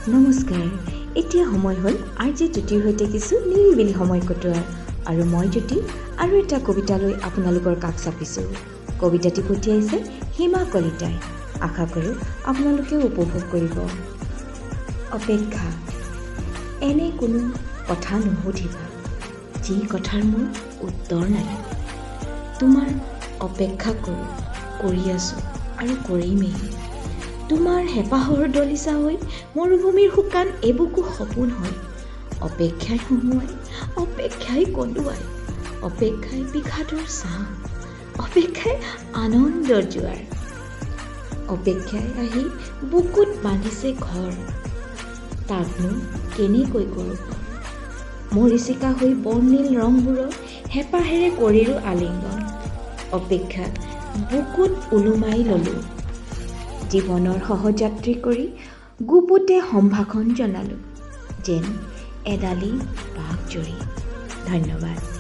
নমস্কাৰ। এতিয়া সময় হ'ল আজি জ্যোতিৰ সৈতে কিছু নিৰিবিলি সময় কটোৱাৰ আৰু মই জ্যোতি আৰু এটা কবিতালৈ আপোনালোকৰ কাষ চাপিছোঁ। কবিতাটি পঠিয়াইছে হিমা কলিতাই। আশা কৰোঁ আপোনালোকেও উপভোগ কৰিব। অপেক্ষা। এনে কোনো কথা নুসুধিবা যি কথাৰ মোৰ উত্তৰ নাই। তোমাৰ অপেক্ষা কৰি আছোঁ আৰু কৰিমেই। তোমাৰ হেঁপাহৰ দলিচা হৈ মৰুভূমিৰ শুকান এবুকু সপোন হয়। অপেক্ষাই হুমুৱাই, অপেক্ষাই কন্দুৱাই, অপেক্ষাই বিষাদৰ ছাঁ, অপেক্ষাই আনন্দৰ জোৱাৰ। অপেক্ষাই আহি বুকুত বান্ধিছে ঘৰ, তাকনো কেনেকৈ কৰোঁ পাৰ। মৰীচিকা হৈ বৰ্ণিল ৰংবোৰৰ হেঁপাহেৰে কৰিলোঁ আলিংগন। অপেক্ষা বুকুত ওলোমাই ল'লোঁ। জীৱনৰ সহযাত্ৰী কৰি গুপুতে সম্ভাষণ জনালোঁ যেন এডালি বাঘ জৰী। ধন্যবাদ।